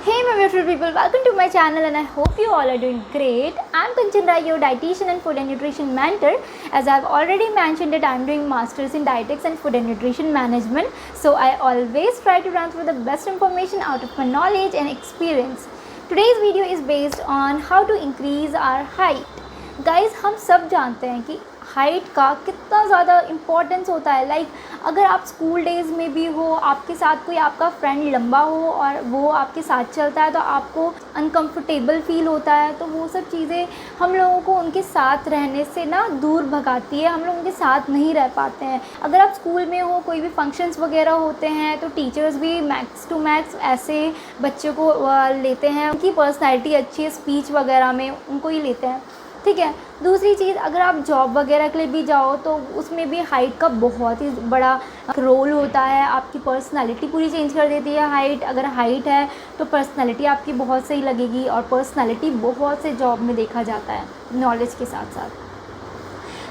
Hey my beautiful people, welcome to my channel and I hope you all are doing great. I'm Kanchan Rai, your dietitian and food and nutrition mentor. As I've already mentioned that I'm doing masters in dietetics and food and nutrition management. So I always try to transfer the best information out of my knowledge and experience. Today's video is based on how to increase our height. Guys, हम सब जानते हैं कि height का कितना ज़्यादा importance होता है। लाइक अगर आप स्कूल डेज़ में भी हो, आपके साथ कोई आपका फ्रेंड लंबा हो और वो आपके साथ चलता है तो आपको अनकंफर्टेबल फील होता है, तो वो सब चीज़ें हम लोगों को उनके साथ रहने से ना दूर भगाती है। हम लोग उनके साथ नहीं रह पाते हैं। अगर आप स्कूल में हो, कोई भी फंक्शंस वगैरह होते हैं तो टीचर्स भी मैक्स टू मैक्स ऐसे बच्चे को लेते हैं, उनकी पर्सनैलिटी अच्छी है, स्पीच वगैरह में उनको ही लेते हैं, ठीक है। दूसरी चीज़, अगर आप जॉब वगैरह के लिए भी जाओ तो उसमें भी हाइट का बहुत ही बड़ा रोल होता है। आपकी पर्सनालिटी पूरी चेंज कर देती है हाइट। अगर हाइट है तो पर्सनालिटी आपकी बहुत सही लगेगी, और पर्सनालिटी बहुत से जॉब में देखा जाता है नॉलेज के साथ साथ।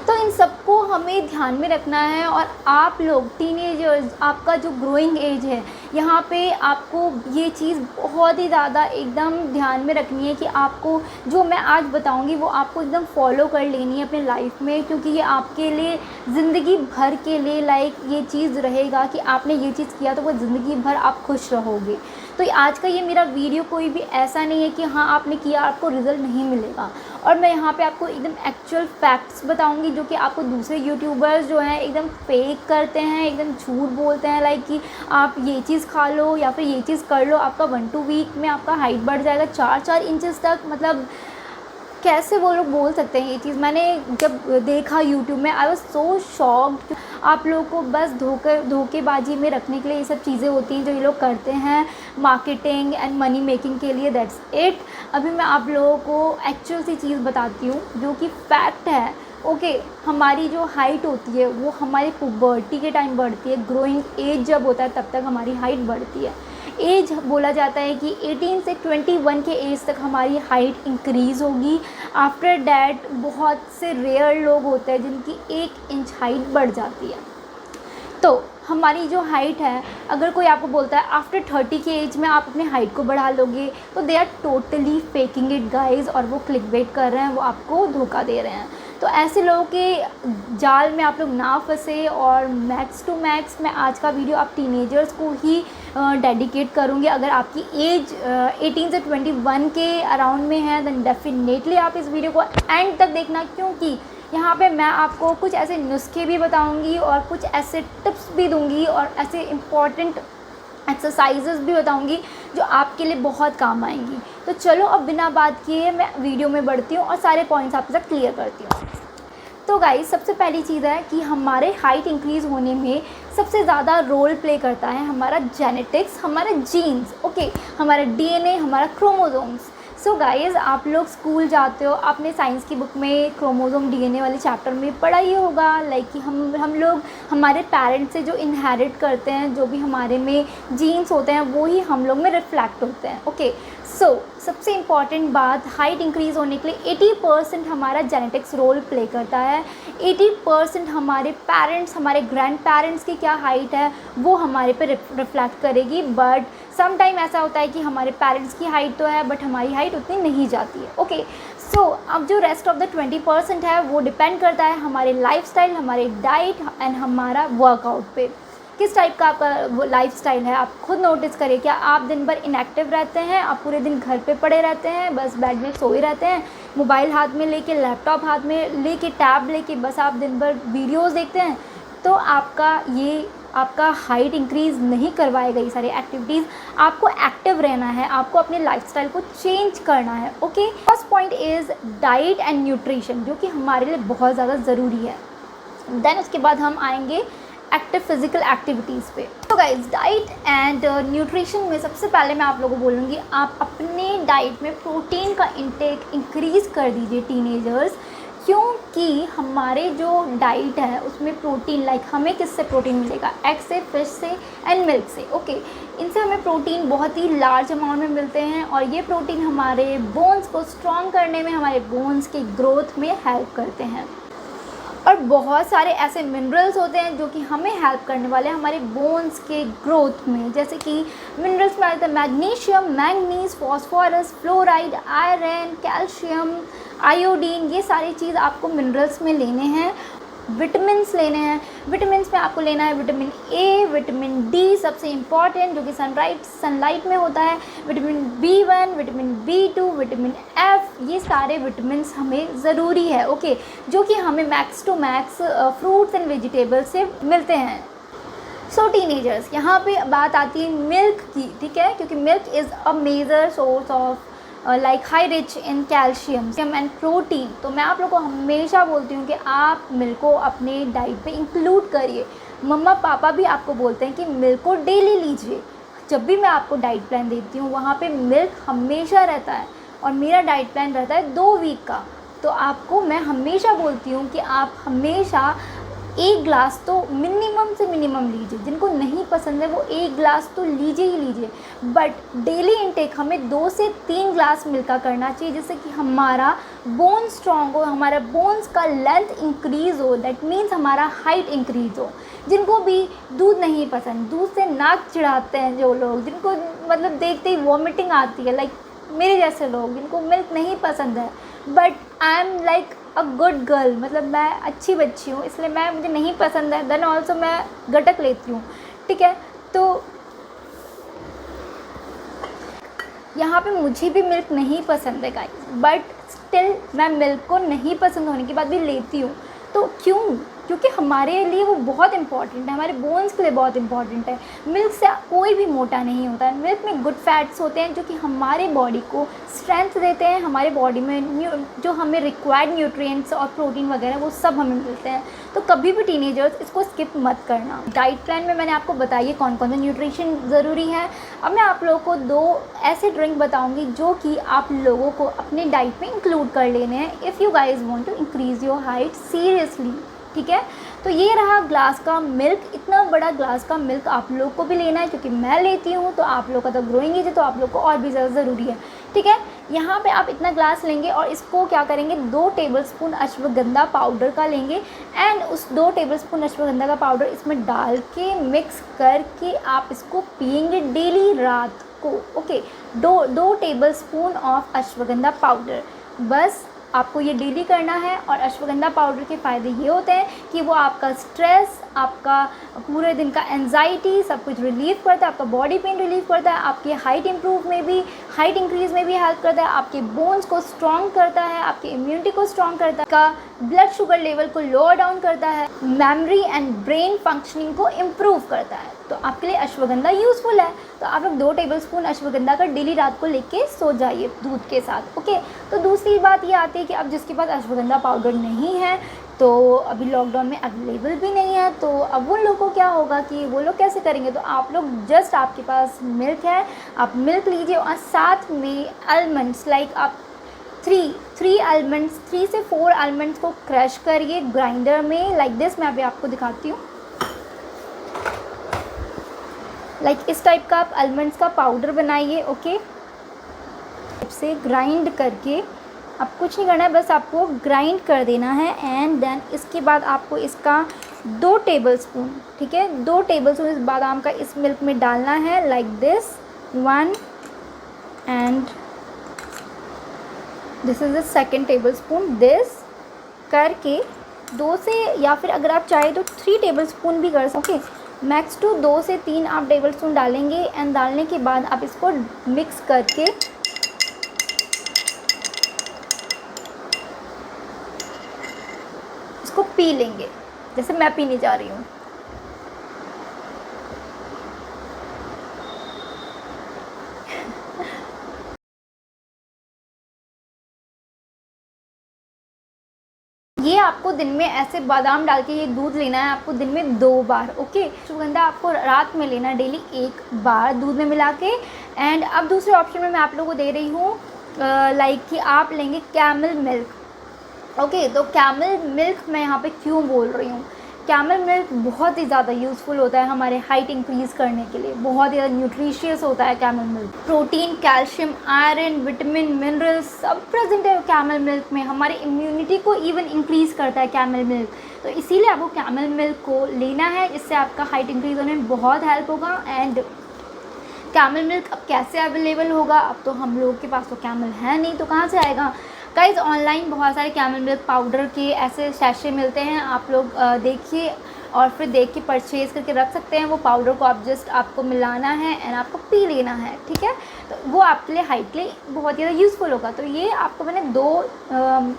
तो इन सबको हमें ध्यान में रखना है। और आप लोग टीनेजर्स, आपका जो ग्रोइंग एज है, यहाँ पे आपको ये चीज़ बहुत ही ज़्यादा एकदम ध्यान में रखनी है कि आपको जो मैं आज बताऊँगी वो आपको एकदम फॉलो कर लेनी है अपने लाइफ में, क्योंकि ये आपके लिए ज़िंदगी भर के लिए लाइक ये चीज़ रहेगा कि आपने ये चीज़ किया तो वो ज़िंदगी भर आप खुश रहोगे। तो आज का ये मेरा वीडियो कोई भी ऐसा नहीं है कि हाँ आपने किया आपको रिज़ल्ट नहीं मिलेगा, और मैं यहाँ पे आपको एकदम एक्चुअल फैक्ट्स बताऊँगी जो कि आपको दूसरे यूट्यूबर्स जो हैं एकदम फेक करते हैं, एकदम झूठ बोलते हैं, लाइक कि आप ये चीज़ खा लो या फिर ये चीज़ कर लो, आपका 1-2 वीक में आपका हाइट बढ़ जाएगा 4-4 इंचेस तक। मतलब कैसे वो लोग बोल सकते हैं ये चीज़। मैंने जब देखा यूट्यूब में, आई वॉज सो शॉक्ड। आप लोगों को बस धोखेबाजी में रखने के लिए ये सब चीज़ें होती हैं जो ये लोग करते हैं, मार्केटिंग एंड मनी मेकिंग के लिए, दैट्स इट। अभी मैं आप लोगों को एक्चुअल सी चीज़ बताती हूँ जो कि फैक्ट है। ओके, हमारी जो हाइट होती है वो हमारी पुबर्टी के टाइम बढ़ती है। ग्रोइंग एज जब होता है तब तक हमारी हाइट बढ़ती है। एज बोला जाता है कि 18 से 21 के एज तक हमारी हाइट इंक्रीज़ होगी। आफ्टर डैट बहुत से रेयर लोग होते हैं जिनकी 1 इंच हाइट बढ़ जाती है। तो हमारी जो हाइट है, अगर कोई आपको बोलता है आफ्टर 30 के एज में आप अपने हाइट को बढ़ा लोगे, तो they are totally faking it guys, और वो क्लिकबेट कर रहे हैं, वो आपको धोखा दे रहे हैं। तो ऐसे लोगों के जाल में आप लोग ना फंसे। और मैक्स टू मैक्स मैं आज का वीडियो आप टीनेजर्स को ही डेडिकेट करूँगी। अगर आपकी एज 18 से 21 के अराउंड में है देन डेफिनेटली आप इस वीडियो को एंड तक देखना, क्योंकि यहाँ पे मैं आपको कुछ ऐसे नुस्खे भी बताऊँगी और कुछ ऐसे टिप्स भी दूँगी और ऐसे इम्पॉर्टेंट एक्सरसाइजेस भी बताऊंगी जो आपके लिए बहुत काम आएंगी। तो चलो अब बिना बात किए मैं वीडियो में बढ़ती हूँ और सारे पॉइंट्स आपके साथ क्लियर करती हूँ। तो गाइस, सबसे पहली चीज़ है कि हमारे हाइट इंक्रीज़ होने में सबसे ज़्यादा रोल प्ले करता है हमारा जेनेटिक्स, हमारा जीन्स, ओके, हमारा डीएनए, हमारा क्रोमोसोम्स। सो गाइज़, आप लोग स्कूल जाते हो, आपने साइंस की बुक में क्रोमोसोम डीएनए वाले चैप्टर में पढ़ा ही होगा। लाइक कि हम लोग हमारे पेरेंट्स से जो इनहेरिट करते हैं, जो भी हमारे में जीन्स होते हैं वो ही हम लोग में रिफ्लेक्ट होते हैं। ओके, सो सबसे इम्पॉर्टेंट बात, हाइट इंक्रीज़ होने के लिए 80% हमारा जेनेटिक्स रोल प्ले करता है। 80% हमारे पेरेंट्स, हमारे ग्रैंड पेरेंट्स की क्या हाइट है वो हमारे पे रिफ्लेक्ट करेगी। बट सम टाइम ऐसा होता है कि हमारे पेरेंट्स की हाइट तो है बट हमारी हाइट उतनी नहीं जाती है। ओके, सो अब जो रेस्ट ऑफ द 20% है वो डिपेंड करता है हमारे लाइफस्टाइल, हमारे डाइट एंड हमारा वर्कआउट पे। किस टाइप का आपका लाइफस्टाइल है आप खुद नोटिस करिए। क्या आप दिन भर इनएक्टिव रहते हैं, आप पूरे दिन घर पे पड़े रहते हैं, बस बेड में सोए रहते हैं, मोबाइल हाथ में लेके, लैपटॉप हाथ में लेके, टैब लेके बस आप दिन भर वीडियोस देखते हैं, तो आपका हाइट इंक्रीज़ नहीं करवाएगा ये सारी एक्टिविटीज़। आपको एक्टिव रहना है, आपको अपने लाइफस्टाइल को चेंज करना है। Okay, first point is diet and nutrition, जो कि हमारे लिए बहुत ज़्यादा ज़रूरी है। देन उसके बाद हम आएंगे एक्टिव फिजिकल एक्टिविटीज़ पे। तो गाइज, डाइट एंड न्यूट्रिशन में सबसे पहले मैं आप लोगों को बोलूँगी, आप अपने डाइट में प्रोटीन का इंटेक इंक्रीज़ कर दीजिए टीनेजर्स, क्योंकि हमारे जो डाइट है उसमें प्रोटीन, लाइक हमें किससे प्रोटीन मिलेगा, एग से, फिश से एंड मिल्क से। ओके, इनसे हमें प्रोटीन बहुत ही लार्ज अमाउंट में मिलते हैं, और ये प्रोटीन हमारे बोन्स को स्ट्रॉन्ग करने में, हमारे बोन्स के ग्रोथ में हेल्प करते हैं। और बहुत सारे ऐसे मिनरल्स होते हैं जो कि हमें हेल्प करने वाले हैं हमारे बोन्स के ग्रोथ में, जैसे कि मिनरल्स में आते हैं magnesium, manganese, phosphorus, fluoride, iron, calcium, iodine. ये सारी चीज़ आपको मिनरल्स में लेने हैं। विटामिन्स लेने हैं, विटामिन्स में आपको लेना है विटामिन ए, विटामिन डी सबसे इम्पॉर्टेंट जो कि सनलाइट में होता है, vitamin B1, vitamin B2, vitamin F. ये सारे विटामिन्स हमें ज़रूरी है, ओके, जो कि हमें max to max fruits and vegetables से मिलते हैं। सो टीनेजर्स, यहाँ पे बात आती है मिल्क की, ठीक है, क्योंकि milk is a major source of like high rich in calcium and protein. तो मैं आप लोगों को हमेशा बोलती हूँ कि आप मिल्क को अपने डाइट पे इंक्लूड करिए। मम्मा पापा भी आपको बोलते हैं कि मिल्क को डेली लीजिए। जब भी मैं आपको डाइट प्लान देती हूँ वहाँ पे मिल्क हमेशा रहता है, और मेरा डाइट प्लान रहता है 2 वीक का। तो आपको मैं हमेशा बोलती हूँ कि आप हमेशा 1 ग्लास तो मिनिमम से मिनिमम लीजिए। जिनको नहीं पसंद है वो 1 ग्लास तो लीजिए ही लीजिए, बट डेली इनटेक हमें 2 से 3 ग्लास मिल्क का करना चाहिए, जिससे कि हमारा बोन स्ट्रॉन्ग हो, हमारा बोन्स का लेंथ इंक्रीज़ हो, दैट मीन्स हमारा हाइट इंक्रीज़ हो। जिनको भी दूध नहीं पसंद, दूध से नाक चिढ़ाते हैं जो लोग, जिनको मतलब देखते ही वॉमिटिंग आती है, लाइक मेरे जैसे लोग जिनको मिल्क नहीं पसंद है, but I am like a good girl, मतलब मैं अच्छी बच्ची हूँ, इसलिए मुझे नहीं पसंद है, देन ऑल्सो मैं गटक लेती हूँ, ठीक है। तो यहाँ पे मुझे भी मिल्क नहीं पसंद है गाइस, बट स्टिल मैं मिल्क को नहीं पसंद होने के बाद भी लेती हूँ। तो क्योंकि हमारे लिए वो बहुत इंपॉर्टेंट है, हमारे बोन्स के लिए बहुत इंपॉर्टेंट है। मिल्क से कोई भी मोटा नहीं होता है। मिल्क में गुड फैट्स होते हैं जो कि हमारे बॉडी को स्ट्रेंथ देते हैं, हमारे बॉडी में जो हमें रिक्वायर्ड न्यूट्रिएंट्स और प्रोटीन वगैरह वो सब हमें मिलते हैं। तो कभी भी टीनेजर्स इसको स्किप मत करना। डाइट प्लान में मैंने आपको बताइए कौन कौन सा न्यूट्रिशन ज़रूरी है। अब मैं आप लोगों को 2 ऐसे ड्रिंक बताऊँगी जो कि आप लोगों को अपने डाइट में इंक्लूड कर लेने हैं if you guys want to increase your height seriously, ठीक है। तो ये रहा ग्लास का मिल्क। इतना बड़ा ग्लास का मिल्क आप लोग को भी लेना है, क्योंकि मैं लेती हूँ, तो आप लोग का तो ग्रोइंग एज है, तो आप लोग को और भी ज़्यादा ज़रूरी है, ठीक है। यहाँ पे आप इतना ग्लास लेंगे और इसको क्या करेंगे, 2 टेबलस्पून अश्वगंधा पाउडर का लेंगे, एंड उस 2 टेबलस्पून अश्वगंधा का पाउडर इसमें डाल के मिक्स करके आप इसको पियेंगे डेली रात को, okay. 2 tablespoon of ashwagandha powder, बस आपको ये डेली करना है। और अश्वगंधा पाउडर के फ़ायदे ये होते हैं कि वो आपका स्ट्रेस, आपका पूरे दिन का एंजाइटी सब कुछ रिलीव करता है, आपका बॉडी पेन रिलीव करता है, आपकी हाइट इंक्रीज़ में भी हेल्प करता है, आपके बोन्स को स्ट्रॉन्ग करता है, आपकी इम्यूनिटी को स्ट्रॉन्ग करता है, का ब्लड शुगर लेवल को लोअर डाउन करता है, मेमोरी एंड ब्रेन फंक्शनिंग को इम्प्रूव करता है। तो आपके लिए अश्वगंधा यूज़फुल है। तो आप लोग 2 टेबलस्पून अश्वगंधा का डेली रात को लेके सो जाइए दूध के साथ, ओके। तो दूसरी बात ये आती है कि अब जिसके पास अश्वगंधा पाउडर नहीं है, तो अभी लॉकडाउन में अवेलेबल भी नहीं है, तो अब उन लोगों को क्या होगा कि वो लोग कैसे करेंगे। तो आप लोग जस्ट आपके पास मिल्क है, आप मिल्क लीजिए और साथ में आलमंड्स, लाइक आप 3 से 4 आलमंड्स को क्रश करिए ग्राइंडर में, लाइक दिस। मैं अभी आपको दिखाती हूँ, लाइक इस टाइप का आप आलमंड्स का पाउडर बनाइए, ओके। से ग्राइंड करके आप कुछ नहीं करना है, बस आपको ग्राइंड कर देना है, एंड देन इसके बाद आपको इसका 2 टेबलस्पून, ठीक है, 2 टेबलस्पून इस बादाम का इस मिल्क में डालना है, like this 1 and this is the 2nd tablespoon. This करके 2 से, या फिर अगर आप चाहे तो 3 टेबलस्पून भी कर सकते, ओके। मैक्स टू 2 से 3 आप टेबलस्पून डालेंगे, एंड डालने के बाद आप इसको मिक्स करके इसको पी लेंगे, जैसे मैं पीने जा रही हूँ। ये आपको दिन में ऐसे बादाम डाल के ये दूध लेना है आपको दिन में 2 बार, ओके। अश्वगंधा आपको रात में लेना है डेली 1 बार दूध में मिला के। एंड अब दूसरे ऑप्शन में मैं आप लोगों को दे रही हूँ लाइक कि आप लेंगे कैमल मिल्क, ओके। तो कैमल मिल्क मैं यहाँ पे क्यों बोल रही हूँ, कैमल मिल्क बहुत ही ज़्यादा यूज़फुल होता है हमारे हाइट इंक्रीज़ करने के लिए, बहुत ही ज़्यादा न्यूट्रिशियस होता है camel milk. Protein, calcium, iron, vitamin, minerals सब प्रेजेंट है कैमल मिल्क में। हमारी इम्यूनिटी को इवन इंक्रीज़ करता है कैमल मिल्क। तो इसीलिए आपको कैमल मिल्क को लेना है, इससे आपका हाइट इंक्रीज़ होने में बहुत हेल्प होगा। एंड कैमल मिल्क अब कैसे अवेलेबल होगा, अब तो हम लोग के पास तो कैमल है नहीं, तो कहाँ से आएगा। गाइस ऑनलाइन बहुत सारे कैमल मिल्क पाउडर के ऐसे सैशे मिलते हैं, आप लोग देखिए और फिर देख के परचेज़ करके रख सकते हैं। वो पाउडर को आप जस्ट आपको मिलाना है एंड आपको पी लेना है, ठीक है। तो वो आपके लिए हाइट के लिए बहुत ज़्यादा यूज़फुल होगा। तो ये आपको मैंने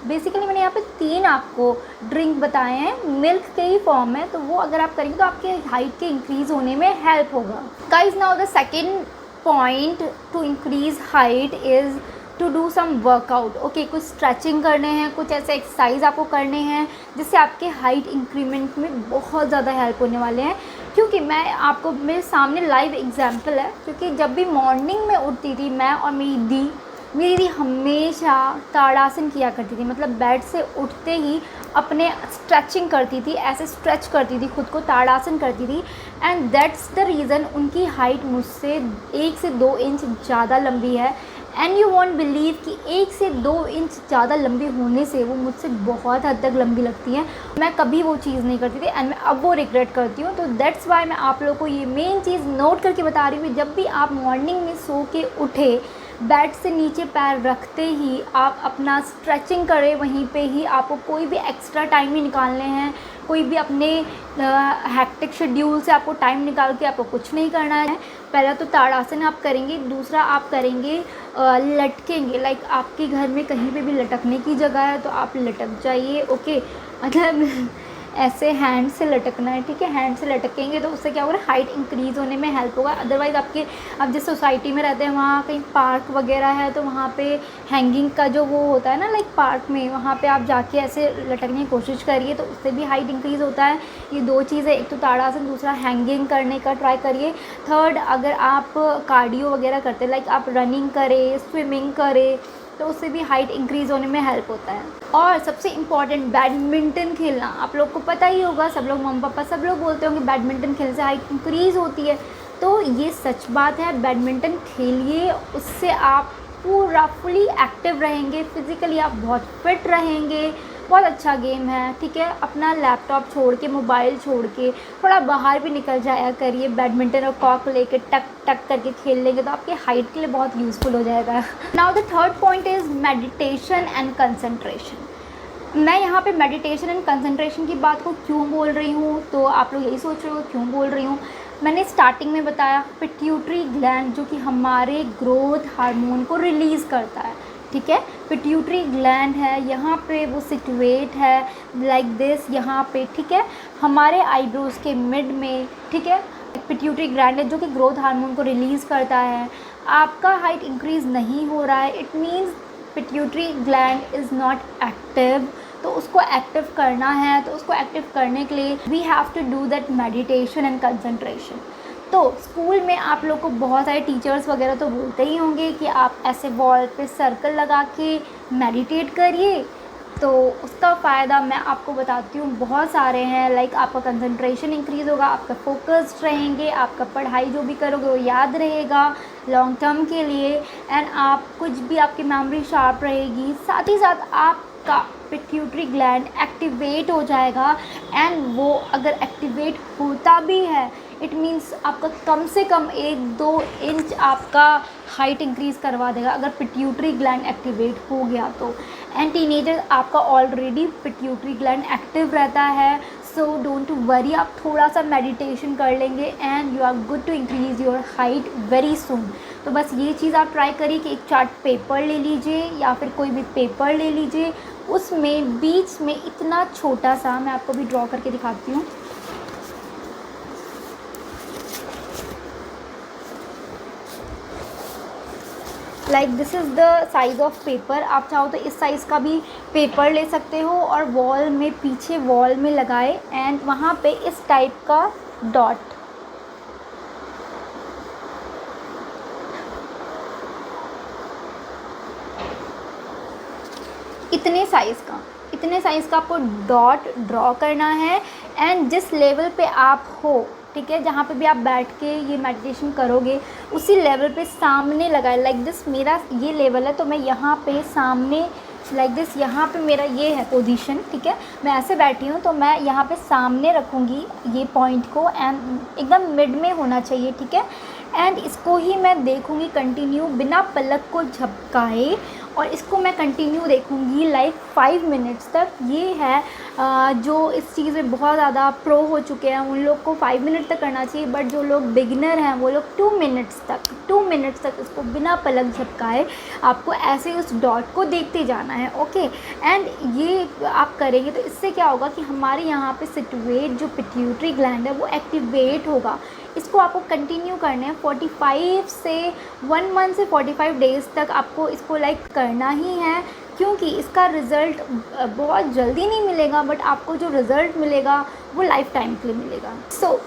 बेसिकली मैंने यहाँ पे 3 आपको ड्रिंक बताए हैं मिल्क के ही फॉर्म में, तो वो अगर आप करेंगे तो आपके हाइट के इंक्रीज़ होने में हेल्प होगा। Guys now the second point to increase height is to do some workout. Okay, कुछ स्ट्रेचिंग करने हैं, कुछ ऐसे एक्सरसाइज आपको करने हैं जिससे आपके हाइट इंक्रीमेंट में बहुत ज़्यादा हेल्प होने वाले हैं। क्योंकि मैं आपको, मेरे सामने लाइव एग्जांपल है, क्योंकि जब भी मॉर्निंग में उठती थी मैं और मेरी दीदी हमेशा ताड़ासन किया करती थी। मतलब बेड से उठते ही अपने स्ट्रेचिंग करती थी, ऐसे स्ट्रेच करती थी खुद को, ताड़ासन करती थी। एंड दैट्स द रीज़न उनकी हाइट मुझसे 1 से 2 इंच ज़्यादा लंबी है। एंड यू वॉन्ट बिलीव कि 1 से 2 इंच ज़्यादा लंबी होने से वो मुझसे बहुत हद तक लंबी लगती हैं। मैं कभी वो चीज़ नहीं करती थी एंड मैं अब वो रिग्रेट करती हूँ। तो दैट्स वाई मैं आप लोगों को ये मेन चीज़ नोट करके बता रही हूँ। जब भी आप मॉर्निंग में सो के उठे, बेड से नीचे पैर रखते ही आप अपना स्ट्रेचिंग करें, वहीं पे ही आपको कोई भी एक्स्ट्रा टाइम ही निकालने हैं। कोई भी अपने हैक्टिक शेड्यूल से आपको टाइम निकाल के आपको कुछ नहीं करना है। पहला तो ताड़ासन आप करेंगे, दूसरा आप करेंगे लटकेंगे। लाइक आपके घर में कहीं पे भी लटकने की जगह है तो आप लटक जाइए। ओके, मतलब ऐसे हैंड से लटकना है, ठीक है। हैंड से लटकेंगे तो उससे क्या होगा, हाइट इंक्रीज़ होने में हेल्प होगा। अदरवाइज़ आप जिस सोसाइटी में रहते हैं वहाँ कहीं पार्क वगैरह है तो वहाँ पे हैंगिंग का जो वो होता है ना, लाइक पार्क में, वहाँ पे आप जाके ऐसे लटकने की कोशिश करिए तो उससे भी हाइट इंक्रीज़ होता है। ये 2 चीज़ें, एक तो ताड़ासन, दूसरा हैंगिंग करने का ट्राई करिए। थर्ड, अगर आप कार्डियो वगैरह करते हैं, लाइक आप रनिंग करें, स्विमिंग करें, तो उससे भी हाइट इंक्रीज़ होने में हेल्प होता है। और सबसे इम्पॉर्टेंट, बैडमिंटन खेलना। आप लोग को पता ही होगा, सब लोग, मम्मी पापा सब लोग बोलते होंगे बैडमिंटन खेलने से हाइट इंक्रीज़ होती है। तो ये सच बात है, बैडमिंटन खेलिए, उससे आप पूरा फुली एक्टिव रहेंगे, फिज़िकली आप बहुत फिट रहेंगे। बहुत अच्छा गेम है, ठीक है। अपना लैपटॉप छोड़ के, मोबाइल छोड़ के थोड़ा बाहर भी निकल जाया करिए। बैडमिंटन और कॉक लेके टक टक करके खेल लेंगे तो आपके हाइट के लिए बहुत यूज़फुल हो जाएगा। Now the third point is meditation and concentration. मैं यहाँ पे मेडिटेशन एंड कंसंट्रेशन की बात को क्यों बोल रही हूँ, तो आप लोग यही सोच रहे हो क्यों बोल रही हूँ। मैंने स्टार्टिंग में बताया, पिट्यूटरी ग्लैंड जो कि हमारे ग्रोथ हार्मोन को रिलीज़ करता है, ठीक है। पिट्यूटरी ग्लैंड है, यहाँ पे वो सिचुएट है लाइक दिस, यहाँ पे, ठीक है, हमारे आईब्रोज के मिड में, ठीक है। पिट्यूटरी ग्लैंड है जो कि ग्रोथ हार्मोन को रिलीज़ करता है। आपका हाइट इंक्रीज़ नहीं हो रहा है, it means pituitary gland is not active. तो उसको एक्टिव करना है, तो उसको एक्टिव करने के लिए we have to do that meditation and concentration. तो स्कूल में आप लोग को बहुत सारे टीचर्स वगैरह तो बोलते ही होंगे कि आप ऐसे वॉल पे सर्कल लगा के मेडिटेट करिए। तो उसका फ़ायदा मैं आपको बताती हूँ, बहुत सारे हैं। लाइक आपका कंसंट्रेशन इंक्रीज़ होगा, आपका फोकस्ड रहेंगे, आपका पढ़ाई जो भी करोगे वो याद रहेगा लॉन्ग टर्म के लिए। एंड आप कुछ भी, आपकी मेमोरी शार्प रहेगी। साथ ही साथ आपका पिट्यूटरी ग्लैंड एक्टिवेट हो जाएगा। एंड वो अगर एक्टिवेट होता भी है, इट मीन्स आपका कम से कम 1-2 इंच आपका हाइट इंक्रीज़ करवा देगा अगर पिट्यूटरी ग्लैंड एक्टिवेट हो गया तो। एंड टीनेजर आपका ऑलरेडी पिट्यूटरी ग्लैंड एक्टिव रहता है, सो डोंट वरी, आप थोड़ा सा मेडिटेशन कर लेंगे and you are good to increase your height very soon. तो बस ये चीज़ आप ट्राई करिए कि एक चार्ट पेपर ले लीजिए या फिर कोई भी पेपर ले लीजिए, उसमें बीच में इतना छोटा सा, मैं आपको भी ड्रॉ करके दिखाती हूँ, like this is the size of paper. आप चाहो तो इस साइज़ का भी पेपर ले सकते हो और वॉल में, पीछे वॉल में लगाए एंड वहाँ पे इस टाइप का डॉट, इतने साइज़ का आपको डॉट ड्रॉ करना है। एंड जिस लेवल पे आप हो, ठीक है, जहाँ पे भी आप बैठ के ये मेडिटेशन करोगे उसी लेवल पे सामने लगाए, लाइक दिस मेरा ये लेवल है तो मैं यहाँ पे सामने लाइक दिस, यहाँ पे मेरा ये है पोजीशन, ठीक है, मैं ऐसे बैठी हूँ तो मैं यहाँ पे सामने रखूँगी ये पॉइंट को एंड एकदम मिड में होना चाहिए, ठीक है। एंड इसको ही मैं देखूँगी कंटिन्यू बिना पलक को झपकाए, और इसको मैं कंटिन्यू देखूँगी लाइक 5 मिनट्स तक। ये है जो इस चीज़ में बहुत ज़्यादा प्रो हो चुके हैं उन लोग को 5 मिनट तक करना चाहिए, बट जो लोग बिगिनर हैं वो लोग 2 मिनट्स तक इसको बिना पलक झपकाए आपको ऐसे उस डॉट को देखते जाना है, ओके। एंड ये आप करेंगे तो इससे क्या होगा कि हमारे यहाँ पे सिटुएट जो पिट्यूटरी ग्लैंड है वो एक्टिवेट होगा। इसको आपको कंटिन्यू करना है 45 से 1 मंथ से 45 डेज़ तक आपको इसको लाइक करना ही है, क्योंकि इसका रिज़ल्ट बहुत जल्दी नहीं मिलेगा, बट आपको जो रिज़ल्ट मिलेगा वो लाइफ टाइम के लिए मिलेगा। सो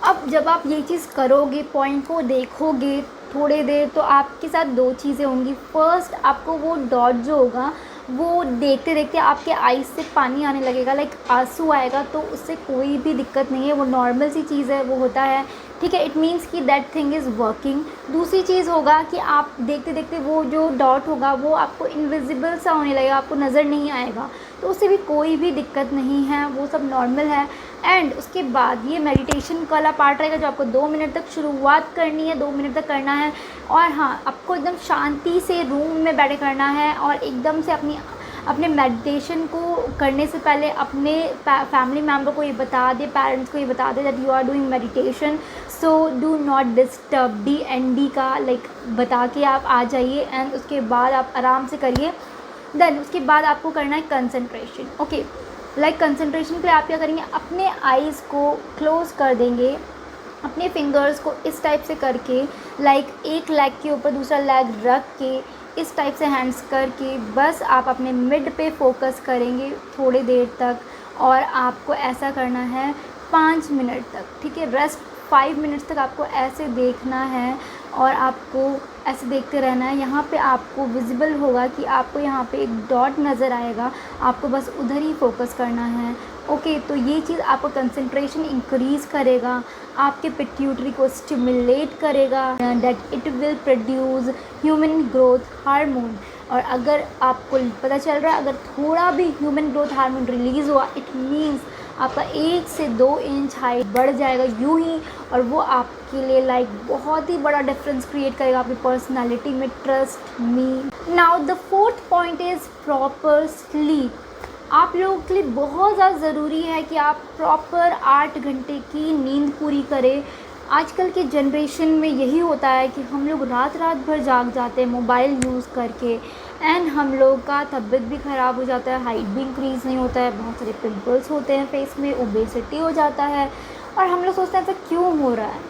अब जब आप ये चीज़ करोगे, पॉइंट को देखोगे थोड़े देर, तो आपके साथ 2 चीज़ें होंगी। फर्स्ट, आपको वो डॉट जो होगा वो देखते देखते आपके आईज से पानी आने लगेगा, लाइक आंसू आएगा, तो उससे कोई भी दिक्कत नहीं है, वो नॉर्मल सी चीज़ है, वो होता है, ठीक है। इट मीन्स कि दैट थिंग इज़ वर्किंग। दूसरी चीज़ होगा कि आप देखते देखते वो जो डॉट होगा वो आपको इनविजिबल सा होने लगेगा, आपको नज़र नहीं आएगा, तो उससे भी कोई भी दिक्कत नहीं है, वो सब नॉर्मल है। एंड उसके बाद ये मेडिटेशन वाला पार्ट रहेगा जो आपको 2 मिनट तक शुरुआत करनी है, 2 मिनट तक करना है। और हाँ, आपको एकदम शांति से रूम में बैठे करना है, और एकदम से अपने मेडिटेशन को करने से पहले अपने फैमिली मेम्बर को ये बता दे, पेरेंट्स को ये बता दे that you are doing meditation, so do not disturb, DND का लाइक बता के आप आ जाइए। एंड उसके बाद आप आराम से करिए। देन उसके बाद आपको करना है कंसंट्रेशन, ओके। लाइक कंसंट्रेशन के लिए आप क्या करेंगे, अपने आईज़ को क्लोज़ कर देंगे, अपने फिंगर्स को इस टाइप से करके, लाइक एक लेग के ऊपर दूसरा लेग रख के इस टाइप से हैंड्स करके बस आप अपने मिड पे फोकस करेंगे थोड़ी देर तक, और आपको ऐसा करना है 5 मिनट तक, ठीक है। रेस्ट 5 मिनट्स तक आपको ऐसे देखना है, और आपको ऐसे देखते रहना है। यहाँ पे आपको विजिबल होगा कि आपको यहाँ पे एक डॉट नज़र आएगा, आपको बस उधर ही फोकस करना है, ओके। तो ये चीज़ आपको कंसंट्रेशन इंक्रीज़ करेगा, आपके पिट्यूटरी को स्टिमुलेट करेगा, that it will produce human growth hormone. और अगर आपको पता चल रहा है अगर थोड़ा भी ह्यूमन ग्रोथ हार्मोन रिलीज़ हुआ, इट मीन्स आपका 1 से 2 इंच हाइट बढ़ जाएगा यूँ ही, और वो आपके लिए लाइक बहुत ही बड़ा डिफरेंस क्रिएट करेगा आपकी पर्सनालिटी में, trust me. Now the 4th point is proper sleep. आप लोगों के लिए बहुत ज़्यादा ज़रूरी है कि आप प्रॉपर 8 घंटे की नींद पूरी करें। आजकल के जनरेशन में यही होता है कि हम लोग रात भर जाग जाते हैं मोबाइल यूज़ करके, एंड हम लोग का तबीयत भी ख़राब हो जाता है, हाइट भी इंक्रीज़ नहीं होता है, बहुत सारे पिंपल्स होते हैं फेस में, ओबेसिटी हो जाता है, और हम लोग सोचते हैं ऐसा क्यों हो रहा है।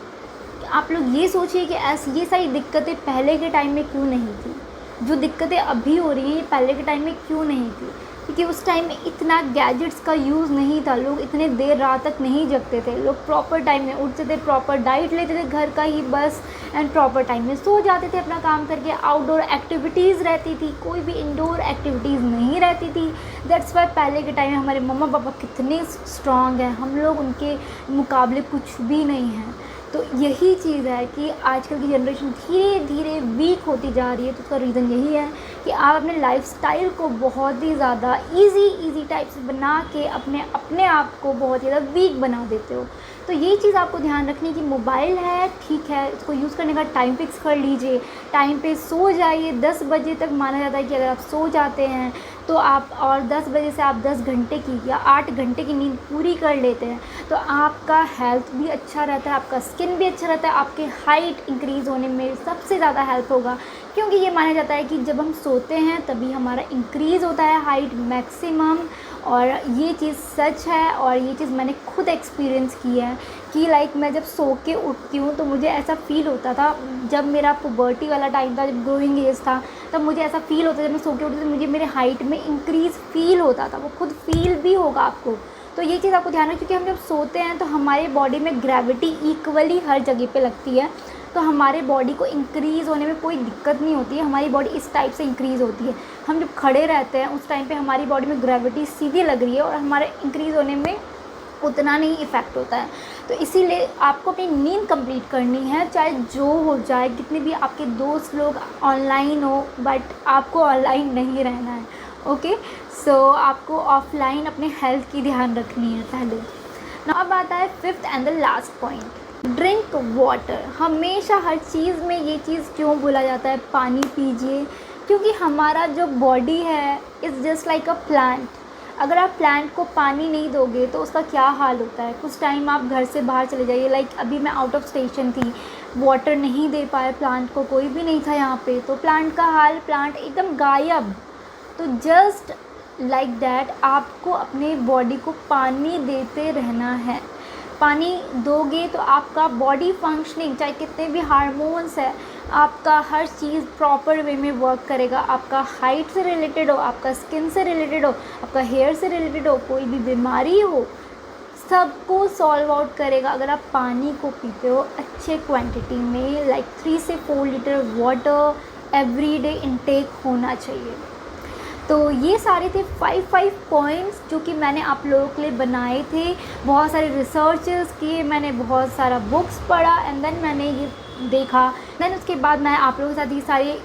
आप लोग ये सोचिए कि ऐसी ये सारी दिक्कतें पहले के टाइम में क्यों नहीं थी, जो दिक्कतें अभी हो रही हैं पहले के टाइम में क्यों नहीं थी, क्योंकि उस टाइम में इतना गैजेट्स का यूज़ नहीं था, लोग इतने देर रात तक नहीं जगते थे, लोग प्रॉपर टाइम में उठते थे, प्रॉपर डाइट लेते थे घर का ही बस, एंड प्रॉपर टाइम में सो जाते थे अपना काम करके। आउटडोर एक्टिविटीज़ रहती थी, कोई भी इंडोर एक्टिविटीज़ नहीं रहती थी। दैट्स वाई पहले के टाइम में हमारे मम्मा पापा कितने स्ट्रॉन्ग हैं, हम लोग उनके मुकाबले कुछ भी नहीं हैं। तो यही चीज़ है कि आजकल की जनरेशन धीरे धीरे वीक होती जा रही है, तो उसका रीज़न यही है कि आप अपने लाइफस्टाइल को बहुत ही ज़्यादा इजी टाइप से बना के अपने आप को बहुत ही ज़्यादा वीक बना देते हो। तो ये चीज़ आपको ध्यान रखनी कि मोबाइल है ठीक है, इसको यूज़ करने का टाइम फिक्स कर लीजिए, टाइम पे सो जाइए। 10 बजे तक माना जाता है कि अगर आप सो जाते हैं तो आप, और 10 बजे से आप 10 घंटे की या 8 घंटे की नींद पूरी कर लेते हैं, तो आपका हेल्थ भी अच्छा रहता है, आपका स्किन भी अच्छा रहता है, आपके हाइट इंक्रीज़ होने में सबसे ज़्यादा हेल्प होगा। क्योंकि ये माना जाता है कि जब हम सोते हैं तभी हमारा इंक्रीज़ होता है हाइट मैक्सिमम, और ये चीज़ सच है, और ये चीज़ मैंने खुद एक्सपीरियंस की है कि लाइक मैं जब सो के उठती हूँ तो मुझे ऐसा फ़ील होता था, जब मेरा पुबर्टी वाला टाइम था, जब ग्रोइंग एज था, तब मुझे ऐसा फ़ील होता था जब मैं सो के उठती तो मुझे मेरे हाइट में इंक्रीज़ फ़ील होता था, वो खुद फील भी होगा आपको। तो ये चीज़ आपको ध्यान रखिए, क्योंकि हम जब सोते हैं तो हमारे बॉडी में ग्रेविटी इक्वली हर जगह पे लगती है, तो हमारे बॉडी को इंक्रीज़ होने में कोई दिक्कत नहीं होती है, हमारी बॉडी इस टाइप से इंक्रीज़ होती है। हम जब खड़े रहते हैं उस टाइम पे हमारी बॉडी में ग्रेविटी सीधी लग रही है और हमारे इंक्रीज़ होने में उतना नहीं इफ़ेक्ट होता है। तो इसीलिए आपको अपनी नींद कंप्लीट करनी है, चाहे जो हो जाए, कितने भी आपके दोस्त लोग ऑनलाइन हो, बट आपको ऑनलाइन नहीं रहना है। ओके, सो आपको ऑफलाइन अपने हेल्थ की ध्यान रखनी है पहले। ना अब आता है fifth and the last point, drink water. हमेशा हर चीज़ में ये चीज़ क्यों बोला जाता है, पानी पीजिए, क्योंकि हमारा जो बॉडी है is just like a plant. अगर आप प्लांट को पानी नहीं दोगे तो उसका क्या हाल होता है। कुछ टाइम आप घर से बाहर चले जाइए, लाइक अभी मैं आउट ऑफ स्टेशन थी, वाटर नहीं दे पाए प्लांट को, कोई भी नहीं था यहाँ पे, तो प्लांट का हाल, प्लांट एकदम गायब। तो जस्ट लाइक दैट आपको अपने बॉडी को पानी देते रहना है। पानी दोगे तो आपका बॉडी फंक्शनिंग, चाहे कितने भी हार्मोन्स है, आपका हर चीज़ प्रॉपर वे में वर्क करेगा। आपका हाइट से रिलेटेड हो, आपका स्किन से रिलेटेड हो, आपका हेयर से रिलेटेड हो, कोई भी बीमारी हो, सबको सॉल्व आउट करेगा अगर आप पानी को पीते हो अच्छे क्वांटिटी में। लाइक 3 से 4 litre water every day intake होना चाहिए। तो ये सारे थे 5 पॉइंट्स जो कि मैंने आप लोगों के लिए बनाए थे। बहुत सारे रिसर्चेस किए, मैंने बहुत सारा बुक्स पढ़ा एंड देन मैंने ये देखा। देन उसके बाद मैं आप लोगों के साथ ये सारे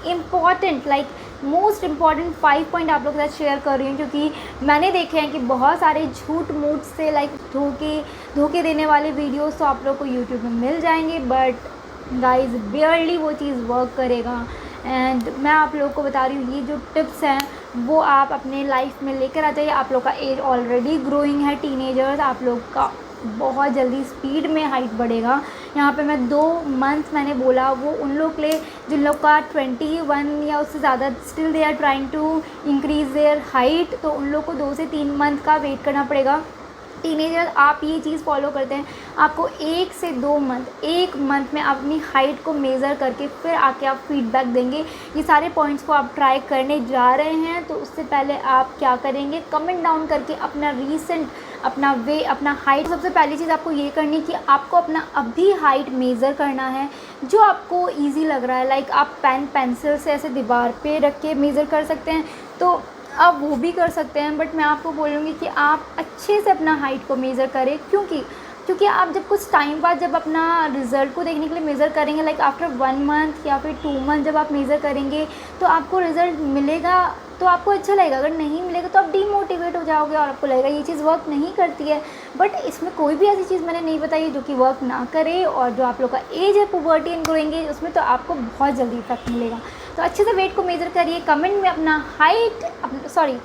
important, like most important 5 point आप लोगों के साथ शेयर कर रही हूँ, क्योंकि मैंने देखे हैं कि बहुत सारे झूठ मूठ से, लाइक धोखे देने वाले वीडियोस तो आप लोगों को यूट्यूब में मिल जाएंगे, बट गाइज बियरली वो चीज़ वर्क करेगा। एंड मैं आप लोगों को बता रही हूँ, ये जो टिप्स हैं वो आप अपने लाइफ में लेकर आ जाइए। आप लोग का एज ऑलरेडी ग्रोइंग है, टीनेजर्स, आप लोग का बहुत जल्दी स्पीड में हाइट बढ़ेगा। यहाँ पे मैं 2 मंथ मैंने बोला, वो उन लोग के लिए जिन लोग का 21 या उससे ज़्यादा, still they are trying to increase their height, तो उन लोग को 2 से 3 मंथ का वेट करना पड़ेगा। टीनेजर आप ये चीज़ फॉलो करते हैं, आपको 1 से 2 मंथ, 1 मंथ में आप अपनी हाइट को मेज़र करके फिर आके आप फीडबैक देंगे। ये सारे पॉइंट्स को आप ट्राई करने जा रहे हैं, तो उससे पहले आप क्या करेंगे, कमेंट डाउन करके अपना रीसेंट, अपना वे, अपना हाइट, सबसे पहली चीज़ आपको ये करनी कि आपको अपना अभी हाइट मेज़र करना है जो आपको ईजी लग रहा है। लाइक आप पेन पेंसिल से ऐसे दीवार पे रख के मेज़र कर सकते हैं, तो आप वो भी कर सकते हैं, बट मैं आपको बोलूँगी कि आप अच्छे से अपना हाइट को मेज़र करें। क्योंकि आप जब कुछ टाइम बाद जब अपना रिज़ल्ट को देखने के लिए मेज़र करेंगे, लाइक आफ्टर 1 मंथ या फिर 2 मंथ जब आप मेज़र करेंगे, तो आपको रिज़ल्ट मिलेगा तो आपको अच्छा लगेगा। अगर नहीं मिलेगा तो आप डीमोटिवेट हो जाओगे और आपको लगेगा ये चीज़ वर्क नहीं करती है। बट इसमें कोई भी ऐसी चीज़ मैंने नहीं बताई जो कि वर्क ना करे। और जो आप लोग का एज है पुबर्टी एंड ग्रोइंग एज, उसमें तो आपको बहुत जल्दी इफेक्ट मिलेगा। तो अच्छे से वेट को मेज़र करिए, कमेंट में अपना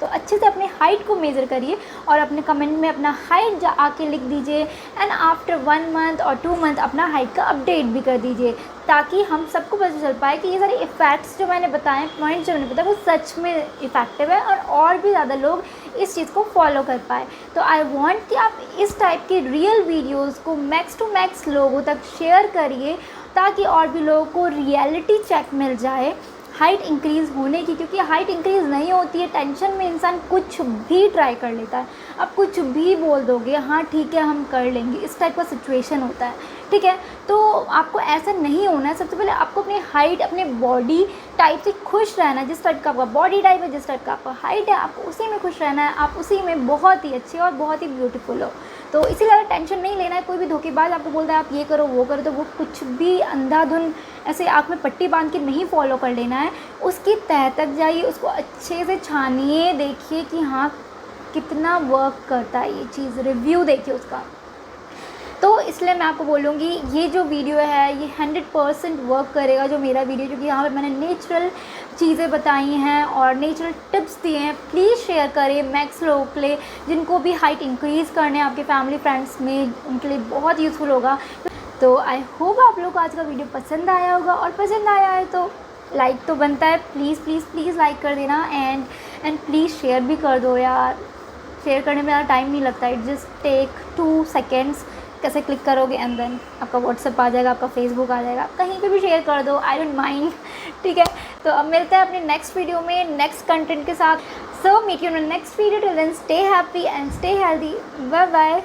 तो अच्छे से अपने हाइट को मेज़र करिए और अपने कमेंट में अपना हाइट आके लिख दीजिए। एंड आफ्टर 1 मंथ और 2 मंथ अपना हाइट का अपडेट भी कर दीजिए, ताकि हम सबको पता चल पाए कि ये सारे इफ़ेक्ट्स जो मैंने बताए, पॉइंट्स जो मैंने बताया, वो सच में इफ़ेक्टिव है और भी ज़्यादा लोग इस चीज़ को फॉलो कर पाए। तो आई वांट कि आप इस टाइप के रियल वीडियोस को मैक्स टू मैक्स लोगों तक शेयर करिए, ताकि और भी लोगों को रियलिटी चेक मिल जाए हाइट इंक्रीज़ होने की। क्योंकि हाइट इंक्रीज़ नहीं होती है, टेंशन में इंसान कुछ भी ट्राई कर लेता है। आप कुछ भी बोल दोगे, हाँ ठीक है हम कर लेंगे, इस टाइप का सिचुएशन होता है, ठीक है। तो आपको ऐसा नहीं होना है। सबसे पहले आपको अपनी हाइट, अपने बॉडी टाइप से खुश रहना है। जिस टाइप का आपका बॉडी टाइप है, जिस टाइप का आपका हाइट है, आपको उसी में खुश रहना है। आप उसी में बहुत ही अच्छे और बहुत ही ब्यूटीफुल हो। तो इसीलिए टेंशन नहीं लेना है। कोई भी धोखेबाज आपको बोलता है आप ये करो वो करो, तो वो कुछ भी अंधाधुन ऐसे आँख में पट्टी बांध के नहीं फॉलो कर लेना है। उसकी तह तक जाइए, उसको अच्छे से छानिए, देखिए कि हाँ कितना वर्क करता है ये चीज़, रिव्यू देखिए उसका। तो इसलिए मैं आपको बोलूँगी ये जो वीडियो है ये 100% वर्क करेगा, जो मेरा वीडियो, क्योंकि यहाँ पे मैंने नेचुरल चीज़ें बताई हैं और नेचुरल टिप्स दिए हैं। प्लीज़ शेयर करें मैक्स लोगों के लिए, जिनको भी हाइट इंक्रीज़ करने हैं आपके फैमिली फ्रेंड्स में, उनके लिए बहुत यूज़फुल होगा। तो आई होप आप लोग को आज का वीडियो पसंद आया होगा, और पसंद आया है तो लाइक तो बनता है, प्लीज़ प्लीज़ प्लीज़ लाइक कर देना। एंड प्लीज़ शेयर भी कर दो यार, शेयर करने में ज़्यादा टाइम नहीं लगता, इट जस्ट टेक 2 सेकेंड्स। कैसे क्लिक करोगे एंड देन आपका व्हाट्सएप आ जाएगा, आपका फेसबुक आ जाएगा, कहीं पे भी शेयर कर दो, आई डोंट माइंड, ठीक है। तो अब मिलते हैं अपने नेक्स्ट वीडियो में नेक्स्ट कंटेंट के साथ। So meet you in next video, till then stay happy and stay healthy, bye bye.